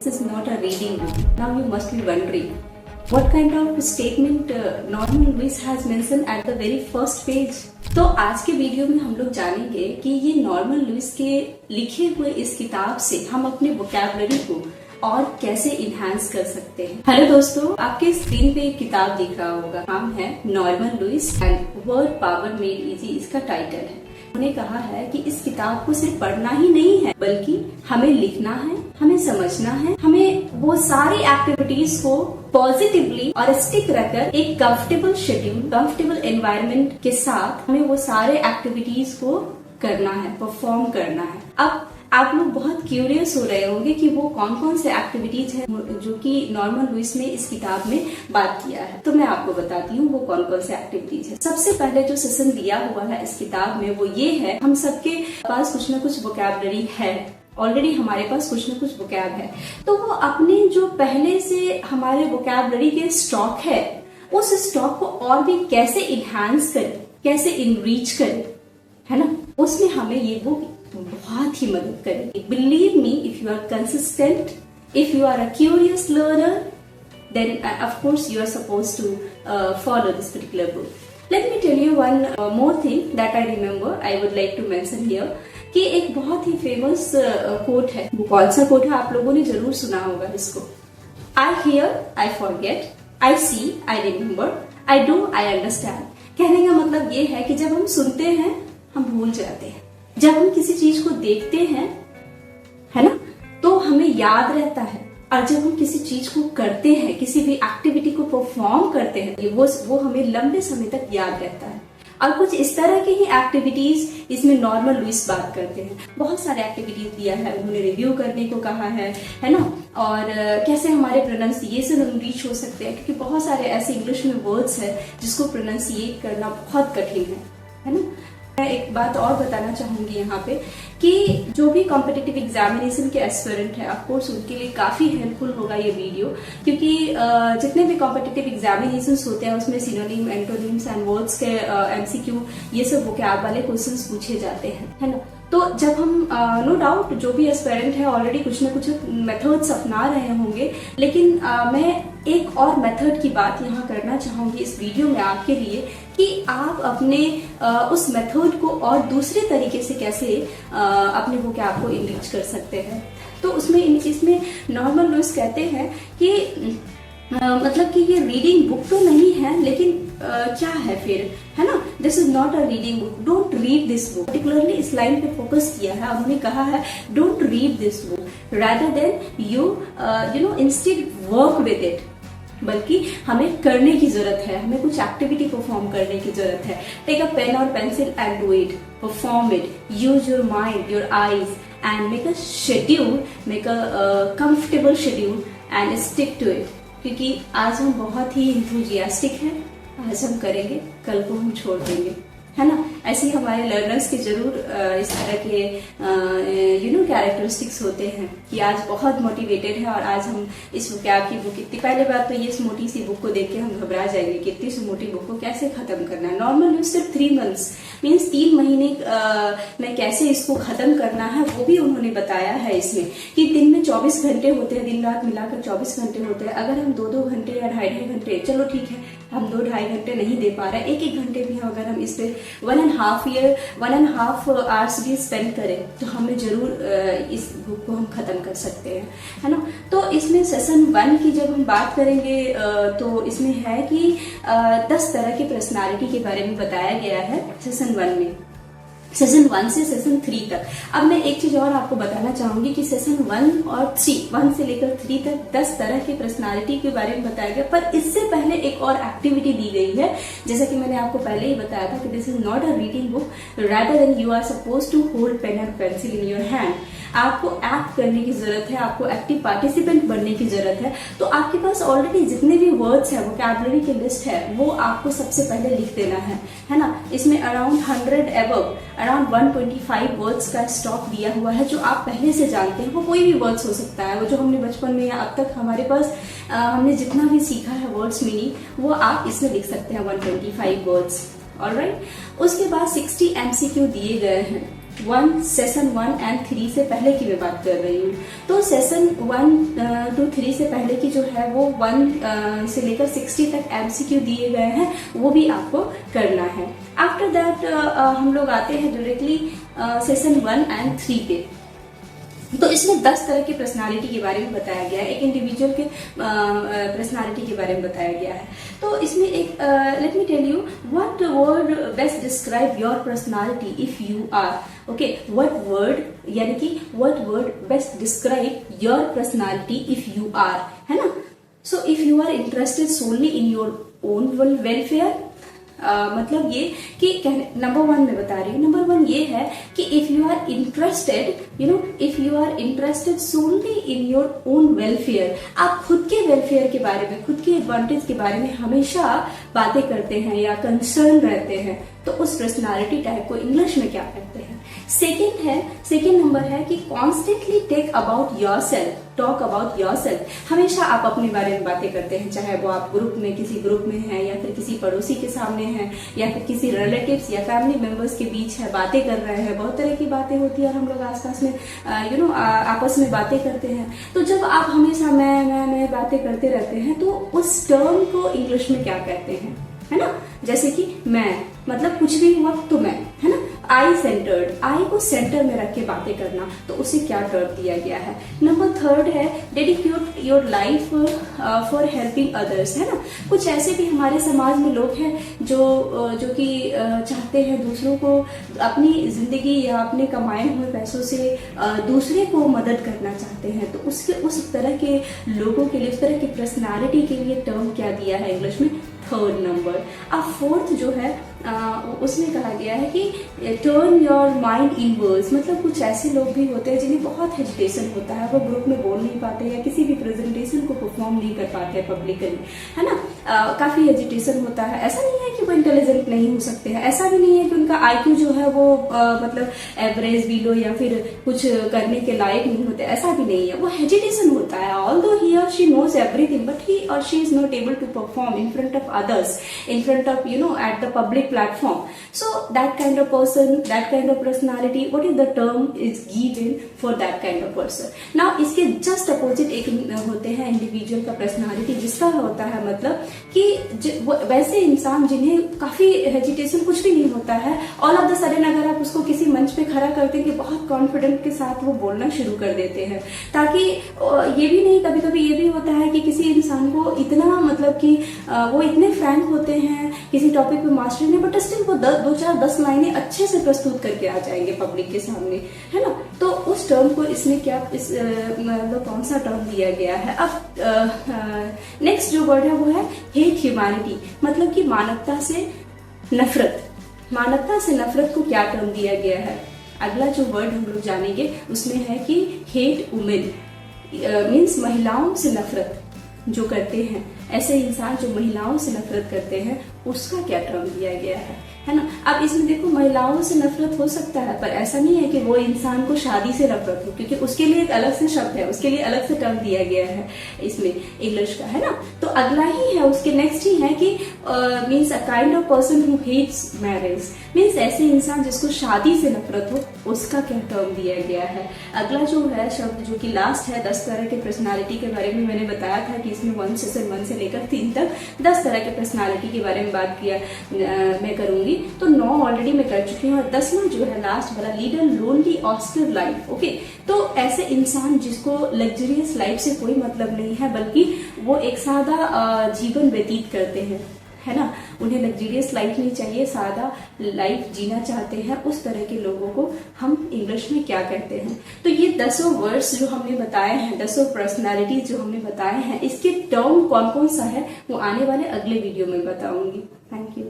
This is not a reading book. Now you must be wondering, what kind of statement Norman Lewis has mentioned at the very first page? तो आज के video में हम लोग जानेंगे कि ये नॉर्मन लुइस के लिखे हुए इस किताब से हम अपने वोकैबुलरी को और कैसे इनहांस कर सकते हैं। हेलो दोस्तों, आपके स्क्रीन पे एक किताब दिख रहा होगा, नाम है Norman Lewis and word power made easy, इसका टाइटल है। उन्होंने कहा है कि इस किताब को सिर्फ पढ़ना ही नहीं है, बल्कि हमें लिखना है, हमें समझना है, हमें वो सारी एक्टिविटीज को पॉजिटिवली और स्टिक रखकर एक कंफर्टेबल शेड्यूल, कंफर्टेबल एनवायरनमेंट के साथ हमें वो सारे एक्टिविटीज को करना है, परफॉर्म करना है। अब आप लोग बहुत क्यूरियस हो रहे होंगे कि वो कौन कौन से एक्टिविटीज है जो कि नॉर्मन लुइस ने इस किताब में बात किया है। तो मैं आपको बताती हूँ वो कौन कौन से एक्टिविटीज है। सबसे पहले जो सेशन दिया हुआ है इस किताब में वो ये है, हम सबके पास कुछ न कुछ वोकैबुलरी है, ऑलरेडी हमारे पास कुछ न कुछ वोकैब है, तो वो अपने जो पहले से हमारे वोकैबुलरी के स्टॉक है, उस स्टॉक को और भी कैसे इनहांस करे, कैसे इनरीच करे, है ना, उसमें हमें ये बुक बहुत ही मदद करेगी। Believe me, if you are consistent, if you are a curious learner, then of course you are supposed to follow this particular book. Let me tell you one more thing that I remember, I would like to mention here, कि एक बहुत ही famous quote है। वो कौन सा coat है, आप लोगों ने जरूर सुना होगा इसको। I hear, I forget, I see, I remember, I do, I understand। कहने का मतलब ये है कि जब हम सुनते हैं हम भूल जाते हैं, जब हम किसी चीज को देखते हैं, है ना, तो हमें याद रहता है, और जब हम किसी चीज को करते हैं, किसी भी एक्टिविटी को परफॉर्म करते हैं, वो हमें लंबे समय तक याद रहता है। और कुछ इस तरह की ही एक्टिविटीज इसमें नॉर्मन लुइस बात करते हैं। बहुत सारे एक्टिविटीज दिया है, उन्होंने रिव्यू करने को कहा है ना, और कैसे हमारे प्रोनाउंसिएशन रीच हो सकते हैं, क्योंकि बहुत सारे ऐसे इंग्लिश में वर्ड्स है जिसको प्रोनाउंसिएट करना बहुत कठिन है ना। मैं एक बात और बताना चाहूंगी यहाँ पे कि जो भी कॉम्पिटिटिव एग्जामिनेशन के एस्पिरेंट है, ऑफ कोर्स उनके लिए काफी हेल्पफुल होगा ये वीडियो, क्योंकि जितने भी कॉम्पिटिटिव एग्जामिनेशंस होते हैं उसमें सिनोनिम, एंटोनिम्स एंड वर्ड्स के एमसीक्यू, ये सब वोकैब वाले क्वेश्चंस पूछे जाते हैं, है ना। तो जब हम नो डाउट जो भी एस्पिरेंट है ऑलरेडी कुछ न कुछ मेथड्स अपना रहे होंगे, लेकिन मैं एक और मेथड की बात यहाँ करना चाहूंगी इस वीडियो में आपके लिए, कि आप अपने उस मेथड को और दूसरे तरीके से कैसे अपने वोकैब को इनरिच कर सकते हैं। तो इसमें नॉर्मन लुइस कहते हैं कि मतलब कि ये रीडिंग बुक तो नहीं है, लेकिन क्या है फिर, है ना, this is not a reading book, don't read this book. Particularly इस लाइन पे फोकस किया है, उन्होंने कहा है don't read this book, rather than you know instead work with it, बल्कि हमें करने की जरूरत है, हमें कुछ एक्टिविटी परफॉर्म करने की जरूरत है। टेक अ पेन और pencil and do it, perform it, use your mind, your eyes and make a schedule, make a comfortable schedule and stick to it. क्योंकि आज हम बहुत ही इंथुजियास्टिक हैं, आज हम करेंगे, कल को हम छोड़ देंगे, है ना। ऐसे ही हमारे लर्नर्स के जरूर इस तरह के यू नो कैरेक्टरिस्टिक्स होते हैं कि आज बहुत मोटिवेटेड है और आज हम इस वोकैब की बुक, इतनी पहले बात तो ये इस मोटी सी बुक को देख के हम घबरा जाएंगे कि इतनी सी मोटी बुक को कैसे खत्म करना है। नॉर्मल लुइस सिर्फ 3 मंथ्स मीन्स 3 महीने में कैसे इसको खत्म करना है वो भी उन्होंने बताया है इसमें, कि दिन में 24 घंटे होते हैं, दिन रात मिलाकर 24 घंटे होते हैं। अगर हम 2-2 घंटे या 2.5 घंटे, चलो ठीक है हम 2-2.5 घंटे नहीं दे पा रहे, 1-1 घंटे भी अगर हम इस पे 1.5 आवर्स भी स्पेंड करें तो हमें जरूर इस बुक को हम खत्म कर सकते हैं, है ना। तो इसमें सेशन 1 की जब हम बात करेंगे तो इसमें है कि 10 तरह की पर्सनालिटी के बारे में बताया गया है सेशन 1 में, सेशन 1 से सेशन 3 तक। अब मैं एक चीज और आपको बताना चाहूंगी कि सेशन 1 और 3, 1 से लेकर 3 तक 10 तरह की पर्सनालिटी के बारे में बताया गया, पर इससे पहले एक और एक्टिविटी दी गई है। जैसा कि मैंने आपको पहले ही बताया था कि this is not a reading book, rather than you are suppose to hold pen and pencil in your hand. आपको एक्ट करने की जरूरत है, आपको एक्टिव पार्टिसिपेंट बनने की जरूरत है। तो आपके पास ऑलरेडी जितने भी वर्ड्स है, वोकैबुलरी की लिस्ट है, वो आपको सबसे पहले लिख देना है ना। इसमें अराउंड 100 एबव अराउंड 125 वर्ड्स का स्टॉक दिया हुआ है जो आप पहले से जानते हैं। वो कोई भी वर्ड्स हो सकता है, वो जो हमने बचपन में या अब तक हमारे पास हमने जितना भी सीखा है वर्ड्स मीनिंग, वो आप इसमें लिख सकते हैं 125 वर्ड्स, ऑलराइट। उसके बाद 60 एमसीक्यू दिए गए हैं, सेशन 1 एंड 3 से पहले की मैं बात कर रही हूँ। तो सेशन 1 to 3 से पहले की जो है वो 1 से लेकर 60 तक MCQ दिए गए हैं, वो भी आपको करना है। आफ्टर दैट हम लोग आते हैं डायरेक्टली सेशन 1 एंड 3 पे। तो इसमें 10 तरह की पर्सनालिटी के बारे में बताया गया है, एक इंडिविजुअल के पर्सनालिटी के बारे में बताया गया है। तो इसमें एक let me tell you what word best describe your personality if you are. Okay, what word यानी कि what word best describe your personality if you are, है ना। So if you are interested solely in your own welfare, मतलब ये कि number 1 में बता रही हूँ, नंबर 1 ये है कि if you are interested if you are interested solely in your own welfare, आप खुद के वेलफेयर के बारे में, खुद के एडवांटेज के बारे में हमेशा बातें करते हैं या कंसर्न रहते हैं, तो उस पर्सनालिटी टाइप को इंग्लिश में क्या कहते हैं। सेकेंड नंबर है कि constantly take about yourself, talk about yourself, हमेशा आप अपने बारे में बातें करते हैं, चाहे वो आप ग्रुप में, किसी ग्रुप में है या फिर किसी पड़ोसी के सामने है या फिर किसी रिलेटिव्स या फैमिली मेंबर्स के बीच है, बातें कर रहे हैं। बहुत तरह की बातें होती है और हम लोग आसपास में आपस में बातें करते हैं। तो जब आप हमेशा मैं बातें करते रहते हैं, तो उस टर्म को इंग्लिश में क्या कहते हैं, है ना। जैसे कि मैं, मतलब कुछ भी हुआ तो मैं, है ना। आई सेंटर्ड, आई को सेंटर में रख के बातें करना, तो उसे क्या टर्म दिया गया है। नंबर 3 है dedicate your life for helping others, है ना। कुछ ऐसे भी हमारे समाज में लोग हैं जो कि चाहते हैं दूसरों को अपनी जिंदगी या अपने कमाए हुए पैसों से दूसरे को मदद करना चाहते हैं, तो उस तरह के लोगों के लिए, उस तरह की पर्सनालिटी के लिए टर्म क्या दिया है इंग्लिश में, 3rd नंबर। अब 4th जो है उसमें कहा गया है कि टर्न योर माइंड इनवर्ड्स, मतलब कुछ ऐसे लोग भी होते हैं जिन्हें बहुत हेजिटेशन होता है, वो ग्रुप में बोल नहीं पाते या किसी भी प्रेजेंटेशन को परफॉर्म नहीं कर पाते पब्लिकली, है ना। काफी हेजिटेशन होता है। ऐसा नहीं है कि वो इंटेलिजेंट नहीं हो सकते हैं, ऐसा भी नहीं है कि उनका IQ जो है वो मतलब एवरेज बिलो या फिर कुछ करने के लायक नहीं होते, ऐसा भी नहीं है। वो हेजिटेशन होता है, although he or she knows everything but he or she is not able to perform in front of others, in front of at the public platform. So that kind of person, that kind of personality, what is the term is given for that kind of person. Now इसके just opposite एक होते हैं individual का personality, जिसका होता है मतलब कि वैसे इंसान जिन्हें काफी हेजिटेशन, कुछ भी नहीं होता है, ऑल ऑफ द सडन अगर आप उसको किसी मंच पे खड़ा करते हैं कि बहुत कॉन्फिडेंट के साथ वो बोलना शुरू कर देते हैं। ताकि ये भी नहीं, कभी कभी ये भी होता है कि किसी इंसान को इतना मतलब कि वो इतने फ्रैंक होते हैं, किसी टॉपिक पे मास्टर नहीं, बट स्टिल वो 10 लाइनें अच्छे से प्रस्तुत करके आ जाएंगे पब्लिक के सामने, है ना। तो उस टर्म को इसमें क्या मतलब कौन सा टर्म दिया गया है। अब नेक्स्ट जो वर्ड है वो है हेट ह्यूमैनिटी, मतलब कि मानवता से नफरत। मानवता से नफरत को क्या टर्म दिया गया है। अगला जो वर्ड हम लोग जानेंगे उसमें है कि हेट वुमेन, मीन्स महिलाओं से नफरत जो करते हैं, ऐसे इंसान जो महिलाओं से नफरत करते हैं, उसका क्या टर्म दिया गया है ना। अब इसमें देखो, महिलाओं से नफरत हो सकता है, पर ऐसा नहीं है कि वो इंसान को शादी से नफरत हो, क्योंकि उसके लिए एक अलग से शब्द है, उसके लिए अलग से टर्म दिया गया है इसमें इंग्लिश का, है ना। तो अगला ही है, उसके नेक्स्ट ही है कि means a kind of person who hates marriage, means ऐसे इंसान जिसको शादी से नफरत हो, उसका क्या टर्म दिया गया है। अगला जो है शब्द जो कि लास्ट है, 10 तरह के पर्सनालिटी के बारे में मैंने बताया था कि इसमें सेशन 1 से लेकर 3 तक 10 तरह के पर्सनालिटी के बारे में बात किया मैं करूंगी। तो 9 ऑलरेडी मैं कर चुकी हूँ और 10वां जो है लास्ट वाला, लीडर लोनली ऑस्टर लाइफ। ओके, तो ऐसे इंसान जिसको लग्जरियस लाइफ से कोई मतलब नहीं है, बल्कि वो एक सादा जीवन व्यतीत करते हैं, है ना। उन्हें लग्जरियस लाइफ नहीं चाहिए, सादा लाइफ जीना चाहते हैं, उस तरह के लोगों को हम इंग्लिश में क्या कहते हैं। तो ये 10 वर्ड्स जो हमने बताए हैं, 10 पर्सनालिटीज जो हमने बताए हैं, इसके टर्म कौन कौन सा है वो आने वाले अगले वीडियो में बताऊंगी। Thank you.